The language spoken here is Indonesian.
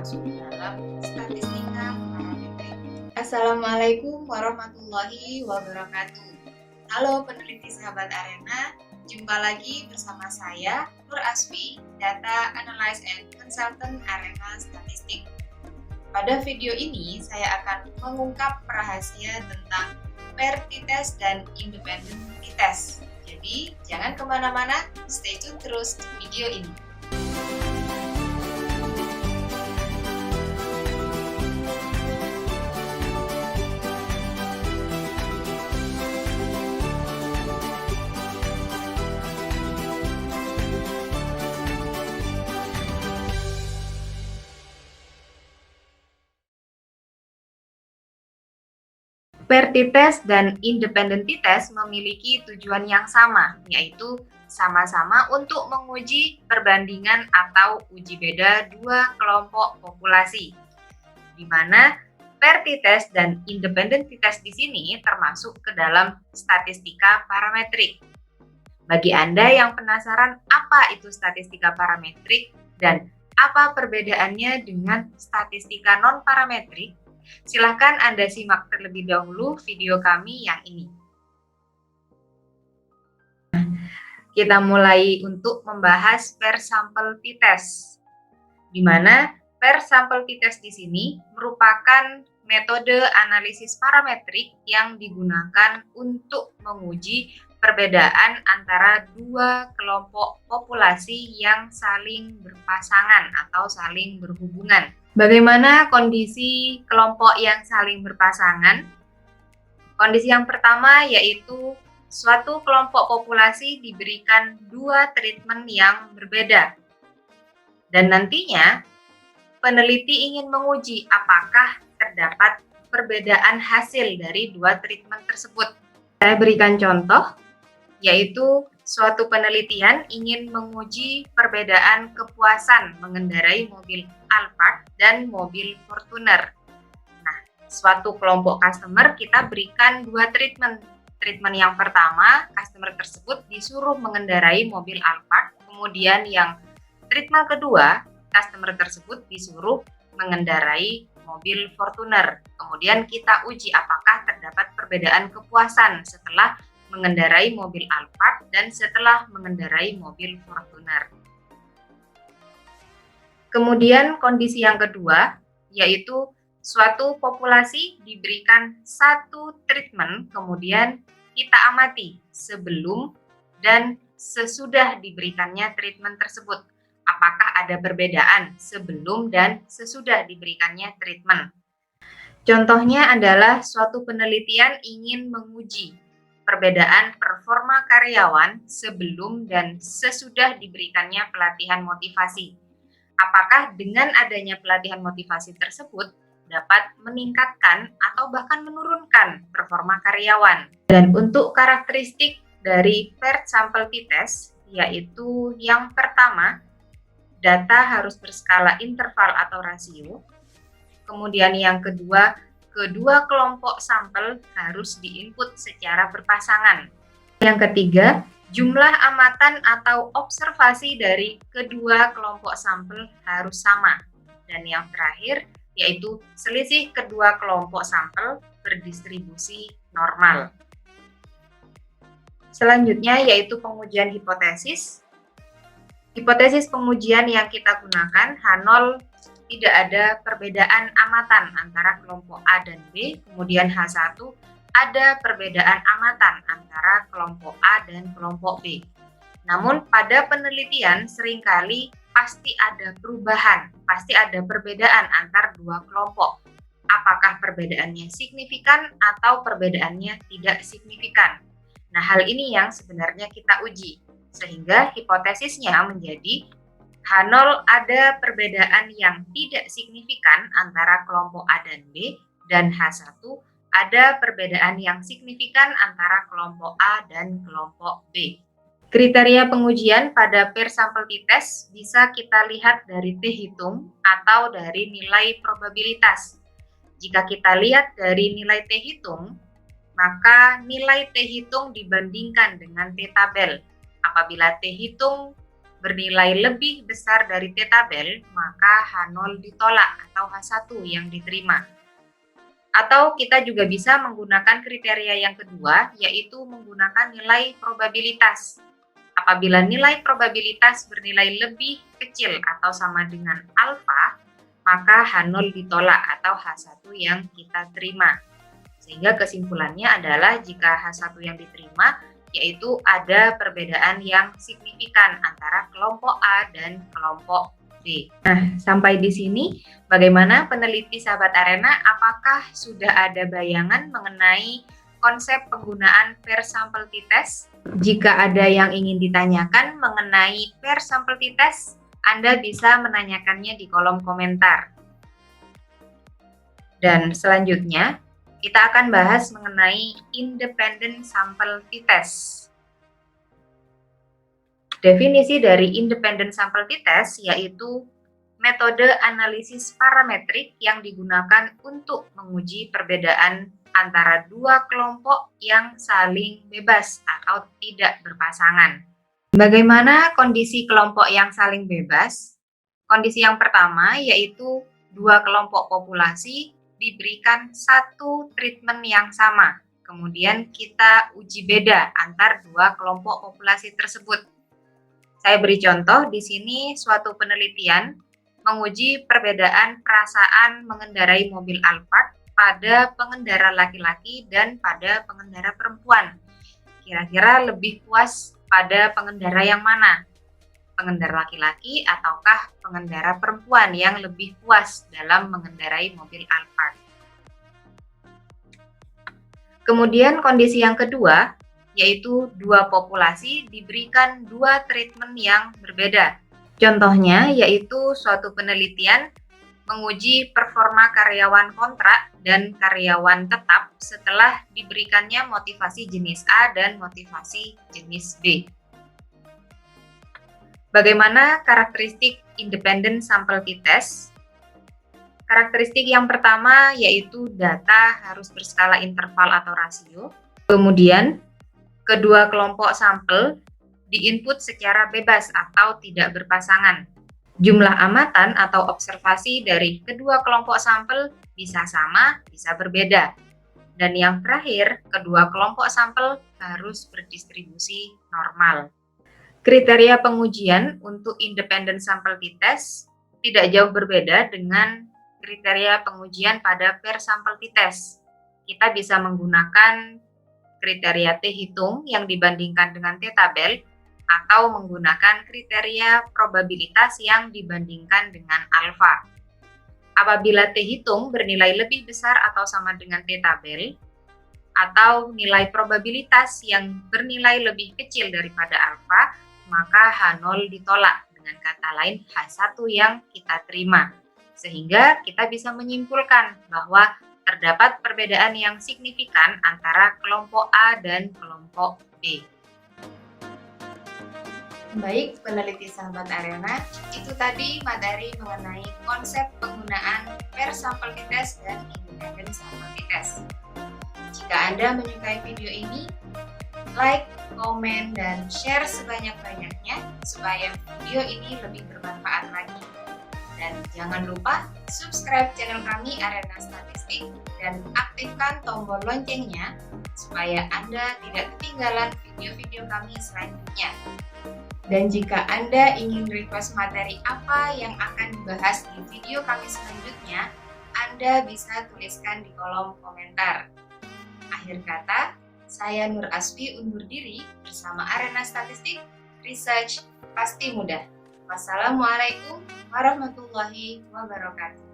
termasuk dalam statistika parametrik. Assalamualaikum warahmatullahi wabarakatuh. Halo peneliti sahabat Arena, jumpa lagi bersama saya Nur Asfi, Data Analyst and Consultant Arena Statistik. Pada video ini saya akan mengungkap rahasia tentang pair t-test dan independent t-test. Jadi jangan kemana-mana, stay tune terus di video ini. Pair t-test dan independent t-test memiliki tujuan yang sama, yaitu sama-sama untuk menguji perbandingan atau uji beda dua kelompok populasi, di mana pair t-test dan independent t-test di sini termasuk ke dalam statistika parametrik. Bagi Anda yang penasaran apa itu statistika parametrik dan apa perbedaannya dengan statistika non-parametrik, silakan Anda simak terlebih dahulu video kami yang ini. Kita mulai untuk membahas pair sample t-test, di mana pair sample t-test di sini merupakan metode analisis parametrik yang digunakan untuk menguji perbedaan antara dua kelompok populasi yang saling berpasangan atau saling berhubungan. Bagaimana kondisi kelompok yang saling berpasangan? Kondisi yang pertama yaitu suatu kelompok populasi diberikan dua treatment yang berbeda. Dan nantinya peneliti ingin menguji apakah terdapat perbedaan hasil dari dua treatment tersebut. Saya berikan contoh, yaitu suatu penelitian ingin menguji perbedaan kepuasan mengendarai mobil Alphard dan mobil Fortuner. Nah, suatu kelompok customer kita berikan dua treatment. Treatment yang pertama, customer tersebut disuruh mengendarai mobil Alphard, kemudian yang treatment kedua, customer tersebut disuruh mengendarai mobil Fortuner. Kemudian kita uji apakah terdapat perbedaan kepuasan setelah mengendarai mobil Alphard dan setelah mengendarai mobil Fortuner. Kemudian kondisi yang kedua, yaitu suatu populasi diberikan satu treatment, kemudian kita amati sebelum dan sesudah diberikannya treatment tersebut. Apakah ada perbedaan sebelum dan sesudah diberikannya treatment? Contohnya adalah suatu penelitian ingin menguji perbedaan performa karyawan sebelum dan sesudah diberikannya pelatihan motivasi. Apakah dengan adanya pelatihan motivasi tersebut dapat meningkatkan atau bahkan menurunkan performa karyawan? Dan untuk karakteristik dari paired sample t-test, yaitu yang pertama, data harus berskala interval atau rasio. Kemudian yang kedua, kedua kelompok sampel harus diinput secara berpasangan. Yang ketiga, jumlah amatan atau observasi dari kedua kelompok sampel harus sama. Dan yang terakhir, yaitu selisih kedua kelompok sampel berdistribusi normal. Selanjutnya yaitu pengujian hipotesis. Hipotesis pengujian yang kita gunakan H0 tidak ada perbedaan amatan antara kelompok A dan B, kemudian H1 ada perbedaan amatan antara kelompok A dan kelompok B. Namun pada penelitian seringkali pasti ada perubahan, pasti ada perbedaan antar dua kelompok. Apakah perbedaannya signifikan atau perbedaannya tidak signifikan? Nah, hal ini yang sebenarnya kita uji, sehingga hipotesisnya menjadi H0 ada perbedaan yang tidak signifikan antara kelompok A dan B, dan H1 ada perbedaan yang signifikan antara kelompok A dan kelompok B. Kriteria pengujian pada pair sample t-test bisa kita lihat dari T-hitung atau dari nilai probabilitas. Jika kita lihat dari nilai T-hitung, maka nilai T-hitung dibandingkan dengan T-tabel. Apabila T-hitung bernilai lebih besar dari T-tabel, maka H0 ditolak atau H1 yang diterima. Atau kita juga bisa menggunakan kriteria yang kedua, yaitu menggunakan nilai probabilitas. Apabila nilai probabilitas bernilai lebih kecil atau sama dengan alfa, maka H0 ditolak atau H1 yang kita terima. Sehingga kesimpulannya adalah jika H1 yang diterima, yaitu ada perbedaan yang signifikan antara kelompok A dan kelompok B. Nah, sampai di sini bagaimana peneliti sahabat Arena? Apakah sudah ada bayangan mengenai konsep penggunaan pair sample t-test? Jika ada yang ingin ditanyakan mengenai pair sample t-test, Anda bisa menanyakannya di kolom komentar. Dan selanjutnya, kita akan bahas mengenai independent sample t-test. Definisi dari independent sample t-test yaitu metode analisis parametrik yang digunakan untuk menguji perbedaan antara dua kelompok yang saling bebas atau tidak berpasangan. Bagaimana kondisi kelompok yang saling bebas? Kondisi yang pertama yaitu dua kelompok populasi diberikan satu treatment yang sama. Kemudian kita uji beda antar dua kelompok populasi tersebut. Saya beri contoh di sini suatu penelitian menguji perbedaan perasaan mengendarai mobil Alphard pada pengendara laki-laki dan pada pengendara perempuan. Kira-kira lebih puas pada pengendara yang mana? Pengendara laki-laki ataukah pengendara perempuan yang lebih puas dalam mengendarai mobil Alphard? Kemudian kondisi yang kedua, yaitu dua populasi diberikan dua treatment yang berbeda. Contohnya yaitu suatu penelitian menguji performa karyawan kontrak dan karyawan tetap setelah diberikannya motivasi jenis A dan motivasi jenis B. Bagaimana karakteristik independent sample t-test? Karakteristik yang pertama yaitu data harus berskala interval atau rasio. Kemudian kedua kelompok sampel diinput secara bebas atau tidak berpasangan. Jumlah amatan atau observasi dari kedua kelompok sampel bisa sama, bisa berbeda. Dan yang terakhir, kedua kelompok sampel harus berdistribusi normal. Kriteria pengujian untuk independent sample t-test tidak jauh berbeda dengan kriteria pengujian pada pair sample t-test. Kita bisa menggunakan kriteria T-hitung yang dibandingkan dengan T-tabel atau menggunakan kriteria probabilitas yang dibandingkan dengan alfa. Apabila T-hitung bernilai lebih besar atau sama dengan T-tabel atau nilai probabilitas yang bernilai lebih kecil daripada alfa, maka H0 ditolak, dengan kata lain H1 yang kita terima. Sehingga kita bisa menyimpulkan bahwa terdapat perbedaan yang signifikan antara kelompok A dan kelompok B. Baik, peneliti sahabat Arena, itu tadi materi mengenai konsep penggunaan pair sample t-test dan independent sample t-test. Jika Anda menyukai video ini, like, komen, dan share sebanyak-banyaknya supaya video ini lebih bermanfaat lagi. Dan jangan lupa subscribe channel kami Arena Statistik dan aktifkan tombol loncengnya supaya Anda tidak ketinggalan video-video kami selanjutnya. Dan jika Anda ingin request materi apa yang akan dibahas di video kami selanjutnya, Anda bisa tuliskan di kolom komentar. Akhir kata, saya Nur Asfi undur diri bersama Arena Statistik, Research Pasti Mudah. Wassalamualaikum warahmatullahi wabarakatuh.